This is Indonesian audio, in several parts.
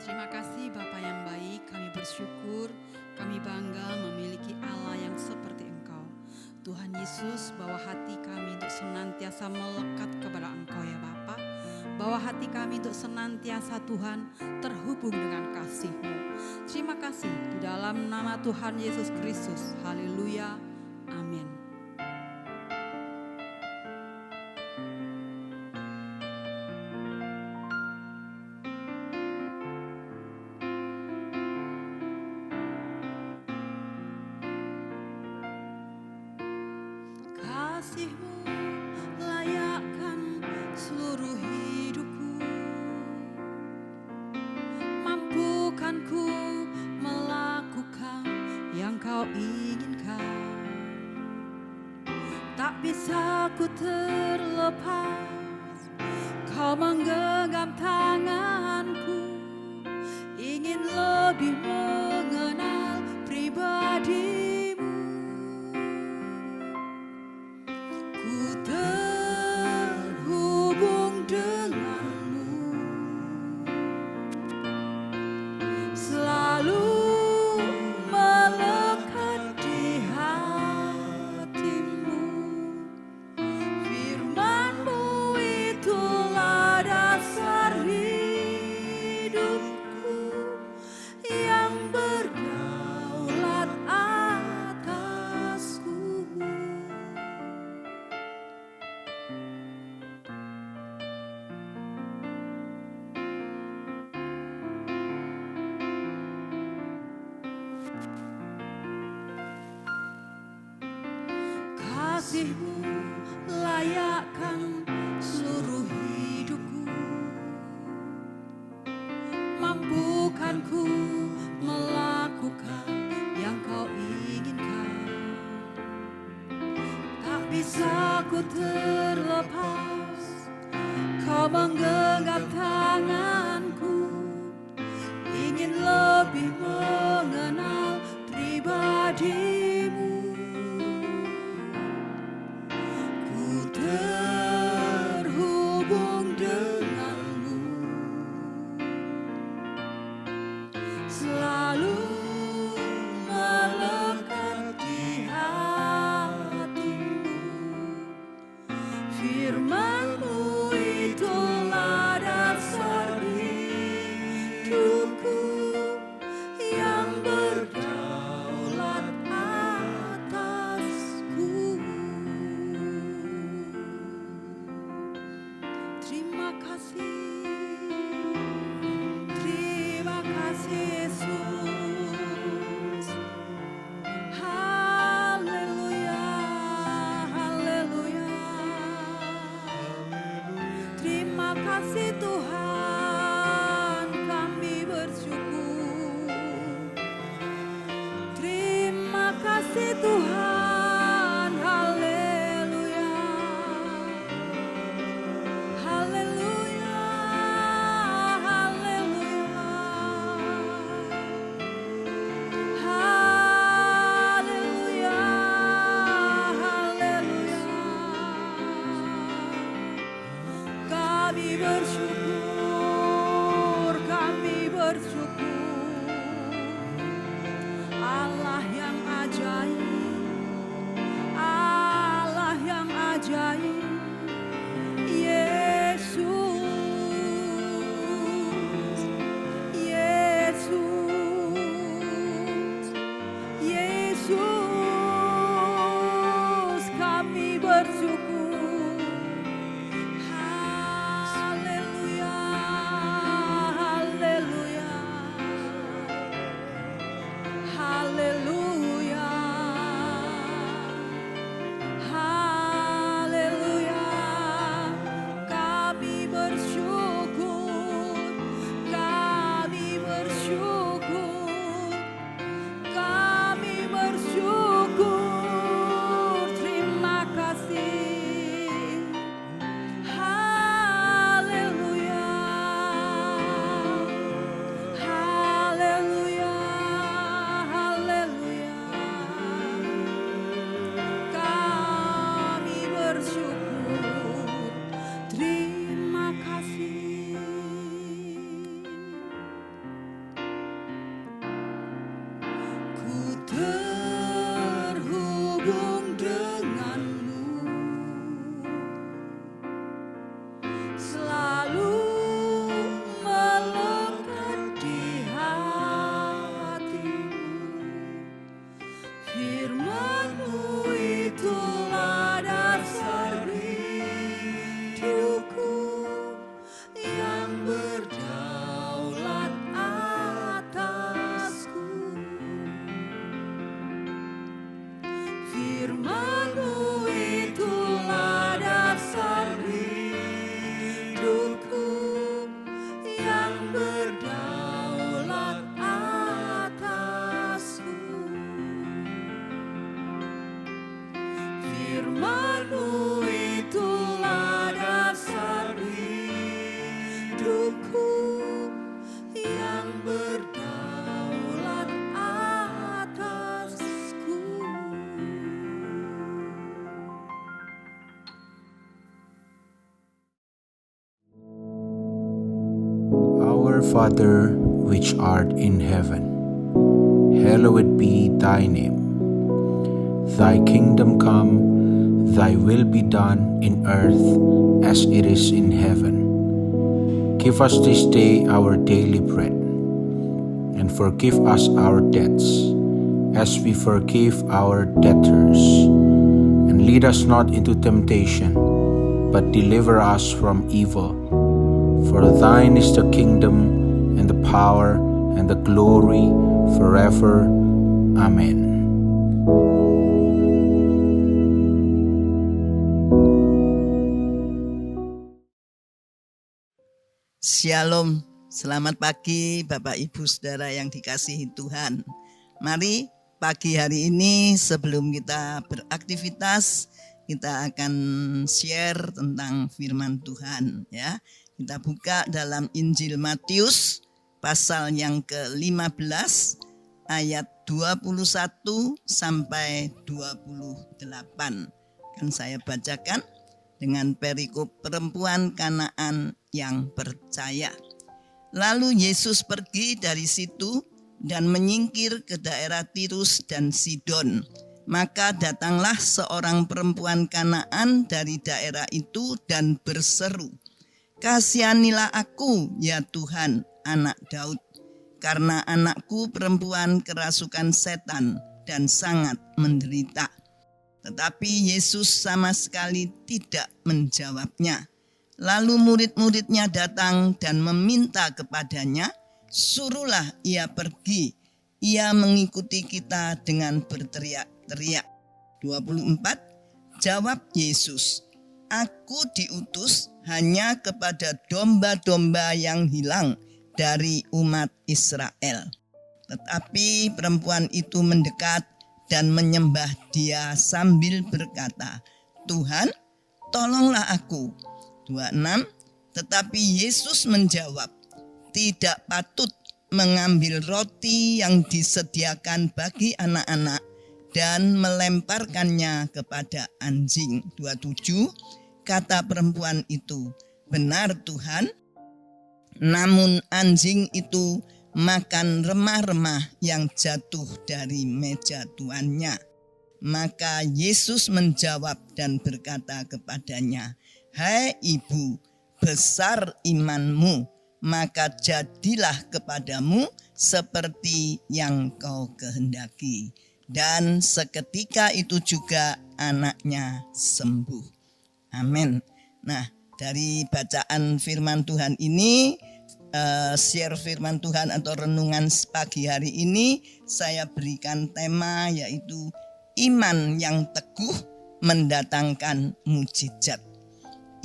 Terima kasih Bapa yang baik, kami bersyukur, kami bangga memiliki Allah yang seperti Engkau. Tuhan Yesus, bawa hati kami untuk senantiasa melekat kepada Engkau ya Bapa. Bawa hati kami untuk senantiasa Tuhan terhubung dengan kasih-Mu. Terima kasih di dalam nama Tuhan Yesus Kristus. Haleluya. Amin. Kasih-Mu layakkan seluruh hidupku, mampukan ku melakukan yang Kau inginkan. Tak bisa ku terlepas, Kau menggenggam tanganku, ingin lebih mengenal pribadi. Kasih-Mu layakkan seluruh hidupku, mampukan ku melakukan yang Kau inginkan. Tak bisa ku terlepas, Kau menggenggam tanganku, ingin lebih mengenal pribadi-Mu. Terhubung denganmu, selalu melekat di hatimu. Firman-Mu itulah dasar hidupku yang berdaulat atasku. Terima kasih Yesus. Haleluya, haleluya. Terima kasih Tuhan, kami bersyukur. Terima kasih Tuhan, haleluya. Haleluya, haleluya. Haleluya, haleluya. Kami bersyukur. Father, which art in heaven, hallowed be thy name. Thy kingdom come, thy will be done in earth as it is in heaven. Give us this day our daily bread, and forgive us our debts, as we forgive our debtors. And lead us not into temptation, but deliver us from evil. For thine is the kingdom, and the power, and the glory, forever. Amen. Shalom, selamat pagi Bapak Ibu Saudara yang dikasihi Tuhan. Mari pagi hari ini sebelum kita beraktivitas, kita akan share tentang firman Tuhan ya. Kita buka dalam Injil Matius pasal yang ke-15 ayat 21 sampai 28. Akan saya bacakan dengan perikop perempuan Kanaan yang percaya. Lalu Yesus pergi dari situ dan menyingkir ke daerah Tirus dan Sidon. Maka datanglah seorang perempuan Kanaan dari daerah itu dan berseru, "Kasihanilah aku, ya Tuhan, anak Daud, karena anakku perempuan kerasukan setan dan sangat menderita." Tetapi Yesus sama sekali tidak menjawabnya. Lalu murid-muridnya datang dan meminta kepadanya, "Suruhlah ia pergi, ia mengikuti kita," dengan berteriak-teriak. 24, jawab Yesus, "Aku diutus hanya kepada domba-domba yang hilang dari umat Israel." Tetapi perempuan itu mendekat dan menyembah Dia sambil berkata, "Tuhan, tolonglah aku." 26, tetapi Yesus menjawab, "Tidak patut mengambil roti yang disediakan bagi anak-anak dan melemparkannya kepada anjing." 27, kata perempuan itu, "Benar Tuhan, namun anjing itu makan remah-remah yang jatuh dari meja tuannya." Maka Yesus menjawab dan berkata kepadanya, "Hai ibu, besar imanmu, maka jadilah kepadamu seperti yang kau kehendaki." Dan seketika itu juga anaknya sembuh. Amin. Nah, dari bacaan firman Tuhan ini, share firman Tuhan atau renungan pagi hari ini, saya berikan tema yaitu iman yang teguh mendatangkan mujizat.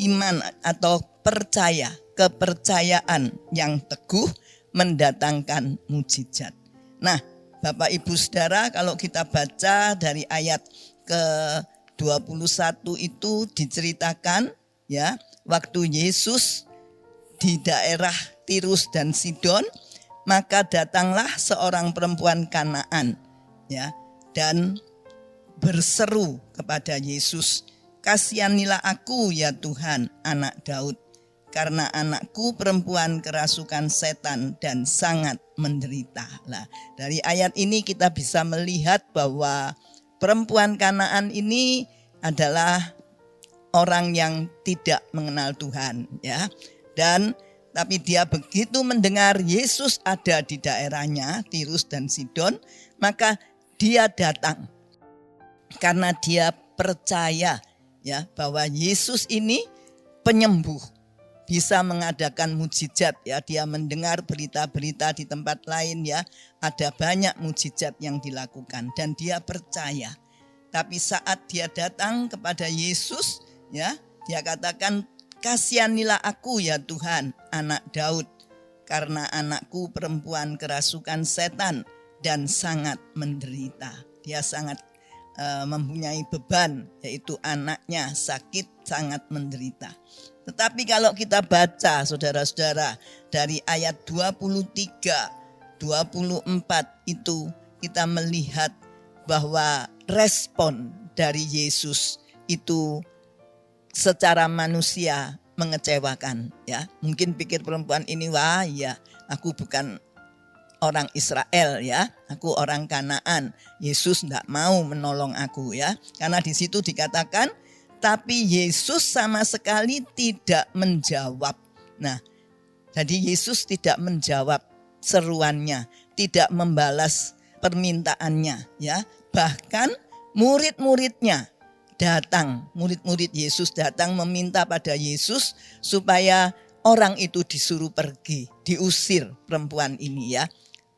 Iman atau percaya, kepercayaan yang teguh mendatangkan mujizat. Nah, Bapak Ibu Saudara, kalau kita baca dari ayat ke-21 itu diceritakan ya, waktu Yesus di daerah Tirus dan Sidon, maka datanglah seorang perempuan Kanaan ya, dan berseru kepada Yesus, "Kasihanilah aku, ya Tuhan, anak Daud, karena anakku perempuan kerasukan setan dan sangat menderita." Nah, dari ayat ini kita bisa melihat bahwa perempuan Kanaan ini adalah orang yang tidak mengenal Tuhan ya. Tapi dia begitu mendengar Yesus ada di daerahnya Tirus dan Sidon, maka dia datang karena dia percaya ya bahwa Yesus ini penyembuh, bisa mengadakan mujizat ya. Dia mendengar berita-berita di tempat lain ya, ada banyak mujizat yang dilakukan dan dia percaya. Tapi saat dia datang kepada Yesus ya, dia katakan, "Kasihanilah aku, ya Tuhan, anak Daud, karena anakku perempuan kerasukan setan dan sangat menderita." Dia sangat mempunyai beban, yaitu anaknya sakit, sangat menderita. Tetapi kalau kita baca saudara-saudara dari ayat 23, 24 itu kita melihat bahwa respon dari Yesus itu secara manusia mengecewakan, ya. Mungkin pikir perempuan ini, wah ya, aku bukan orang Israel, ya, aku orang Kanaan. Yesus enggak mau menolong aku, ya. Karena di situ dikatakan, tapi Yesus sama sekali tidak menjawab. Nah, jadi Yesus tidak menjawab seruannya, tidak membalas permintaannya, ya. Bahkan murid-muridnya datang, murid-murid Yesus datang meminta pada Yesus supaya orang itu disuruh pergi, diusir perempuan ini, ya.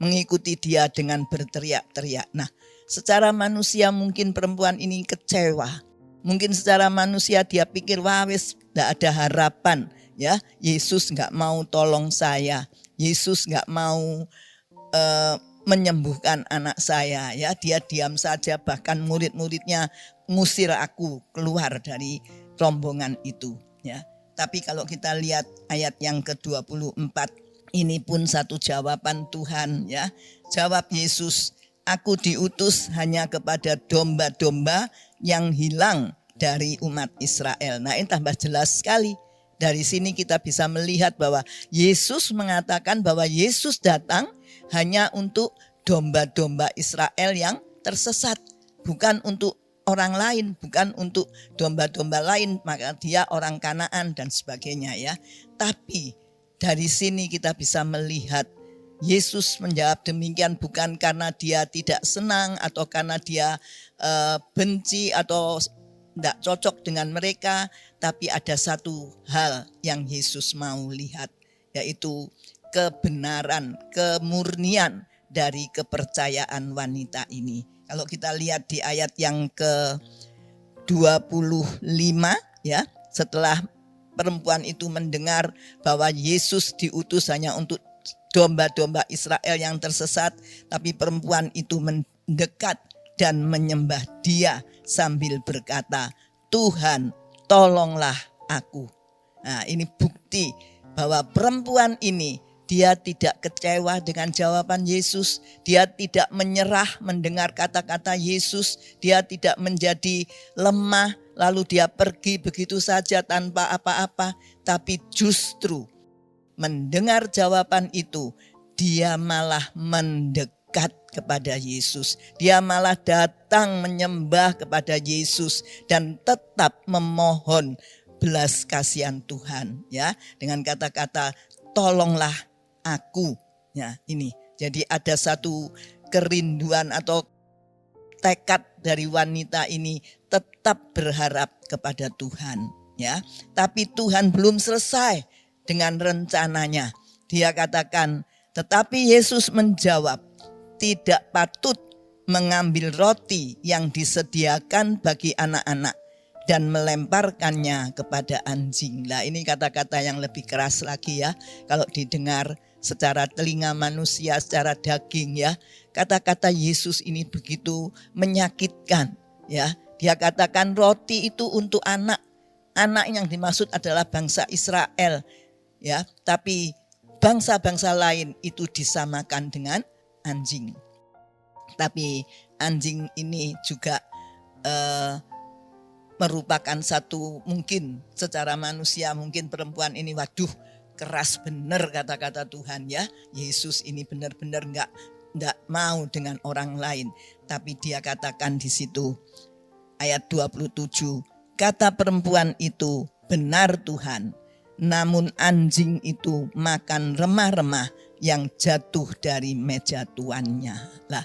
Mengikuti dia dengan berteriak-teriak. Nah, secara manusia mungkin perempuan ini kecewa. Mungkin secara manusia dia pikir, wah wis gak ada harapan, ya. Yesus gak mau tolong saya. Yesus gak mau menyembuhkan anak saya, ya. Dia diam saja, bahkan murid-muridnya ngusir aku keluar dari rombongan itu, ya. Tapi kalau kita lihat ayat yang ke-24, ini pun satu jawaban Tuhan, ya. Jawab Yesus, aku diutus hanya kepada domba-domba yang hilang dari umat Israel. Nah, ini tambah jelas sekali. Dari sini kita bisa melihat bahwa Yesus mengatakan bahwa Yesus datang hanya untuk domba-domba Israel yang tersesat. Bukan untuk orang lain, bukan untuk domba-domba lain, maka dia orang Kanaan dan sebagainya, ya. Tapi dari sini kita bisa melihat Yesus menjawab demikian bukan karena dia tidak senang atau karena dia benci atau tidak cocok dengan mereka, tapi ada satu hal yang Yesus mau lihat, yaitu kebenaran, kemurnian dari kepercayaan wanita ini. Kalau kita lihat di ayat yang ke-25, ya, setelah perempuan itu mendengar bahwa Yesus diutus hanya untuk domba-domba Israel yang tersesat, tapi perempuan itu mendekat dan menyembah dia sambil berkata, Tuhan, tolonglah aku. Nah, ini bukti bahwa perempuan ini dia tidak kecewa dengan jawaban Yesus, dia tidak menyerah mendengar kata-kata Yesus, dia tidak menjadi lemah lalu dia pergi begitu saja tanpa apa-apa, tapi justru mendengar jawaban itu, dia malah mendekat kepada Yesus. Dia malah datang menyembah kepada Yesus dan tetap memohon belas kasihan Tuhan, ya, dengan kata-kata tolonglah aku, ya. Ini jadi ada satu kerinduan atau tekad dari wanita ini tetap berharap kepada Tuhan, ya. Tapi Tuhan belum selesai dengan rencananya. Dia katakan, tetapi Yesus menjawab, tidak patut mengambil roti yang disediakan bagi anak-anak dan melemparkannya kepada anjing. Nah, ini kata-kata yang lebih keras lagi, ya. Kalau didengar secara telinga manusia, secara daging, ya. Kata-kata Yesus ini begitu menyakitkan, ya. Dia katakan roti itu untuk anak. Anak yang dimaksud adalah bangsa Israel, ya. Tapi bangsa-bangsa lain itu disamakan dengan anjing. Tapi anjing ini juga merupakan satu, mungkin secara manusia mungkin perempuan ini, waduh, keras benar kata-kata Tuhan, ya. Yesus ini benar-benar enggak mau dengan orang lain. Tapi dia katakan di situ ayat 27, kata perempuan itu, benar Tuhan, namun anjing itu makan remah-remah yang jatuh dari meja tuannya. Lah,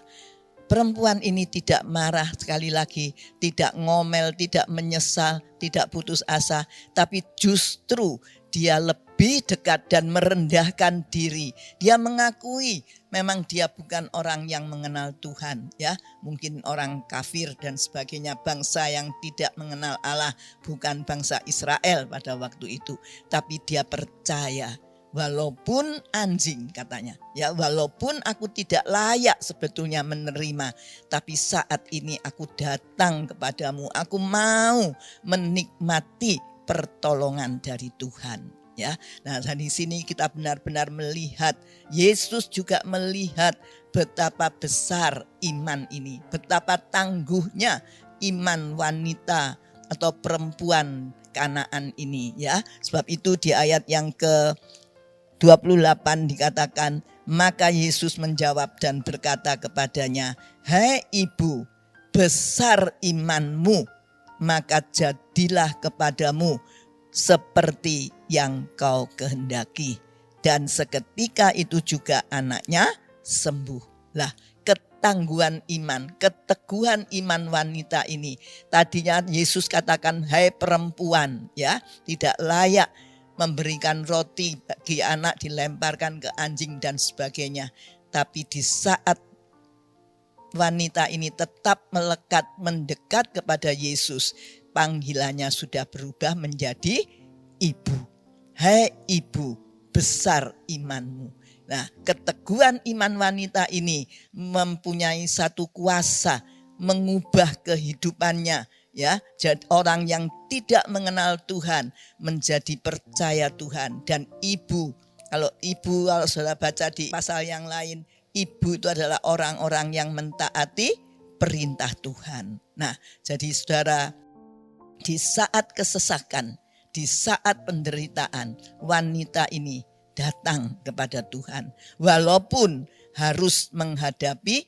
perempuan ini tidak marah, sekali lagi tidak ngomel, tidak menyesal, tidak putus asa, tapi justru dia lebih dekat dan merendahkan diri. Dia mengakui memang dia bukan orang yang mengenal Tuhan, ya. Mungkin orang kafir dan sebagainya, bangsa yang tidak mengenal Allah, bukan bangsa Israel pada waktu itu. Tapi dia percaya, walaupun anjing, katanya, ya, walaupun aku tidak layak sebetulnya menerima, tapi saat ini aku datang kepadamu, aku mau menikmati pertolongan dari Tuhan, ya. Nah, di sini kita benar-benar melihat, Yesus juga melihat betapa besar iman ini, betapa tangguhnya iman wanita atau perempuan Kanaan ini ya. Sebab itu di ayat yang ke-28 dikatakan, maka Yesus menjawab dan berkata kepadanya, "Hai ibu, besar imanmu, maka jadilah kepadamu seperti yang kau kehendaki." Dan seketika itu juga anaknya sembuh. Lah, ketangguhan iman, keteguhan iman wanita ini. Tadinya Yesus katakan, "Hai perempuan, ya, tidak layak memberikan roti bagi anak, dilemparkan ke anjing dan sebagainya." Tapi di saat wanita ini tetap melekat, mendekat kepada Yesus, panggilannya sudah berubah menjadi ibu. "Hai ibu, besar imanmu." Nah, keteguhan iman wanita ini mempunyai satu kuasa mengubah kehidupannya, ya. Jadi orang yang tidak mengenal Tuhan menjadi percaya Tuhan. Dan ibu, kalau saudara baca di pasal yang lain, ibu itu adalah orang-orang yang mentaati perintah Tuhan. Nah, jadi saudara, di saat kesesakan, di saat penderitaan, wanita ini datang kepada Tuhan. Walaupun harus menghadapi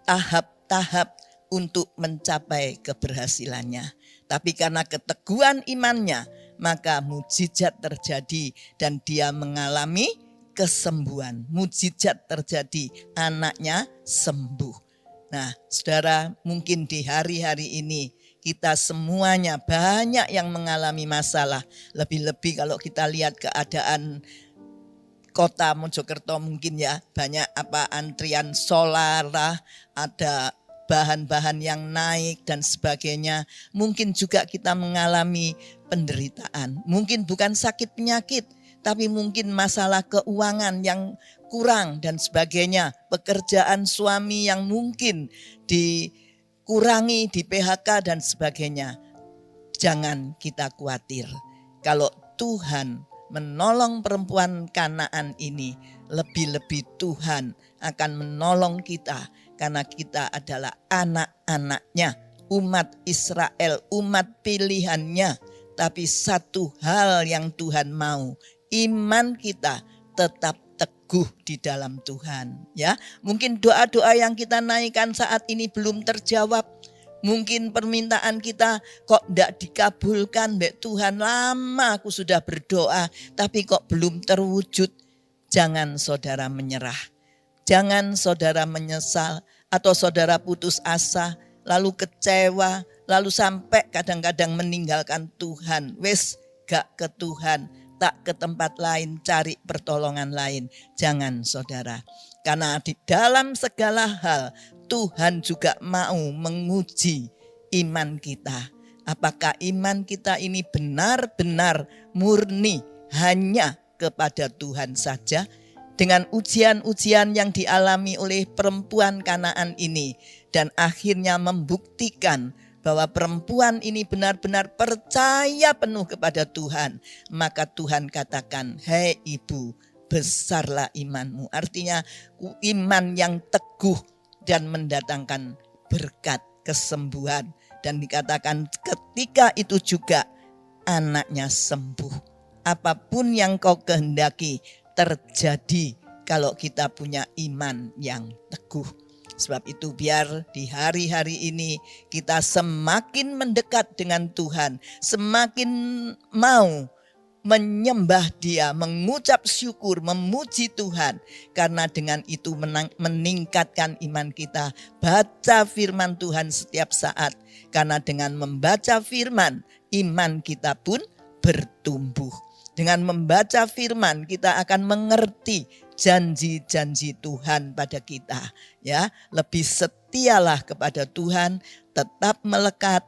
tahap-tahap untuk mencapai keberhasilannya. Tapi karena keteguhan imannya, maka mukjizat terjadi dan dia mengalami kesembuhan. Mukjizat terjadi, anaknya sembuh. Nah, saudara, mungkin di hari-hari ini kita semuanya banyak yang mengalami masalah. Lebih-lebih kalau kita lihat keadaan kota Mojokerto mungkin ya, banyak antrian solar lah, ada bahan-bahan yang naik dan sebagainya. Mungkin juga kita mengalami penderitaan. Mungkin bukan sakit penyakit, tapi mungkin masalah keuangan yang kurang dan sebagainya. Pekerjaan suami yang mungkin dikurangi, di PHK dan sebagainya. Jangan kita khawatir. Kalau Tuhan menolong perempuan Kanaan ini, lebih-lebih Tuhan akan menolong kita. Karena kita adalah anak-anaknya, umat Israel, umat pilihannya. Tapi satu hal yang Tuhan mau, iman kita tetap teguh di dalam Tuhan, ya. Mungkin doa-doa yang kita naikkan saat ini belum terjawab. Mungkin permintaan kita kok tidak dikabulkan, Mbak Tuhan, lama aku sudah berdoa tapi kok belum terwujud. Jangan saudara menyerah. Jangan saudara menyesal atau saudara putus asa, lalu kecewa, lalu sampai kadang-kadang meninggalkan Tuhan. Wes gak ke Tuhan, tak ke tempat lain, cari pertolongan lain. Jangan saudara. Karena di dalam segala hal Tuhan juga mau menguji iman kita. Apakah iman kita ini benar-benar murni hanya kepada Tuhan saja? Dengan ujian-ujian yang dialami oleh perempuan Kanaan ini. Dan akhirnya membuktikan bahwa perempuan ini benar-benar percaya penuh kepada Tuhan. Maka Tuhan katakan, "Hei ibu, besarlah imanmu." Artinya iman yang teguh dan mendatangkan berkat kesembuhan. Dan dikatakan ketika itu juga anaknya sembuh. Apapun yang kau kehendaki terjadi kalau kita punya iman yang teguh. Sebab itu biar di hari-hari ini kita semakin mendekat dengan Tuhan, semakin mau menyembah Dia, mengucap syukur, memuji Tuhan. Karena dengan itu meningkatkan iman kita. Baca firman Tuhan setiap saat. Karena dengan membaca firman, iman kita pun bertumbuh. Dengan membaca firman kita akan mengerti janji-janji Tuhan pada kita, ya. Lebih setialah kepada Tuhan, tetap melekat,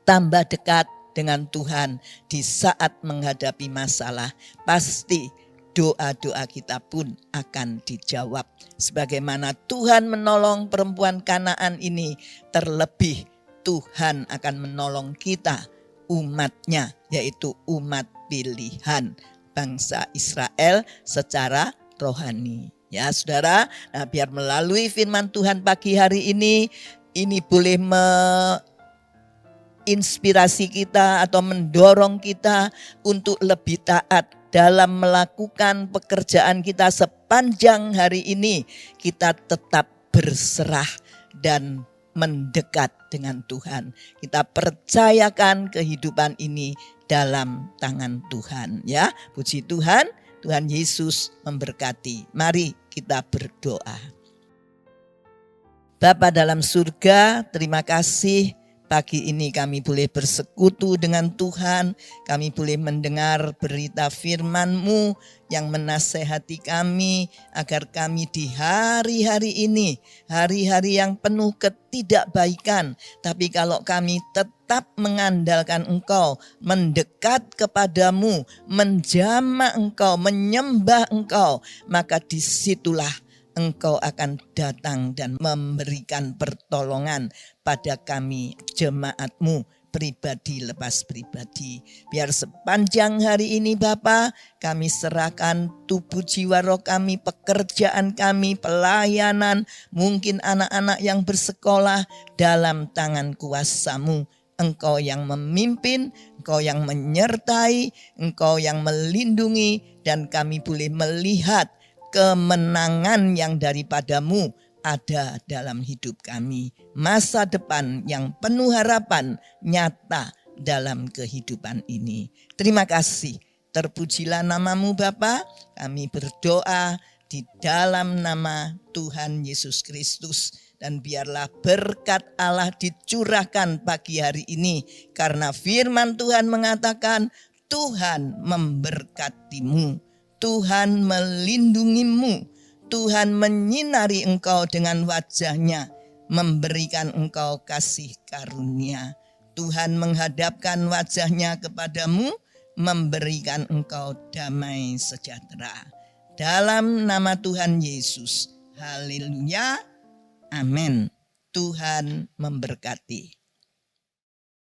tambah dekat dengan Tuhan di saat menghadapi masalah. Pasti doa-doa kita pun akan dijawab. Sebagaimana Tuhan menolong perempuan Kanaan ini, terlebih Tuhan akan menolong kita, umatnya, yaitu umat pilihan bangsa Israel secara rohani. Ya saudara, nah biar melalui firman Tuhan pagi hari ini boleh menginspirasi kita atau mendorong kita untuk lebih taat dalam melakukan pekerjaan kita sepanjang hari ini. Kita tetap berserah dan mendekat dengan Tuhan. Kita percayakan kehidupan ini dalam tangan Tuhan, ya. Puji Tuhan, Tuhan Yesus memberkati. Mari kita berdoa. Bapa dalam surga, terima kasih pagi ini kami boleh bersekutu dengan Tuhan. Kami boleh mendengar berita firman-Mu yang menasehati kami agar kami di hari-hari ini, hari-hari yang penuh ketidakbaikan, tapi kalau kami tetap mengandalkan Engkau, mendekat kepadamu, menjamah Engkau, menyembah Engkau, maka disitulah Engkau akan datang dan memberikan pertolongan pada kami jemaat-Mu pribadi lepas pribadi. Biar sepanjang hari ini Bapa, kami serahkan tubuh jiwa roh kami, pekerjaan kami, pelayanan, mungkin anak-anak yang bersekolah dalam tangan kuasa-Mu. Engkau yang memimpin, Engkau yang menyertai, Engkau yang melindungi, dan kami boleh melihat kemenangan yang daripadamu ada dalam hidup kami. Masa depan yang penuh harapan nyata dalam kehidupan ini. Terima kasih. Terpujilah namamu Bapa. Kami berdoa di dalam nama Tuhan Yesus Kristus. Dan biarlah berkat Allah dicurahkan pagi hari ini. Karena firman Tuhan mengatakan Tuhan memberkatimu. Tuhan melindungimu, Tuhan menyinari engkau dengan wajah-Nya, memberikan engkau kasih karunia. Tuhan menghadapkan wajah-Nya kepadamu, memberikan engkau damai sejahtera. Dalam nama Tuhan Yesus, haleluya, amin. Tuhan memberkati.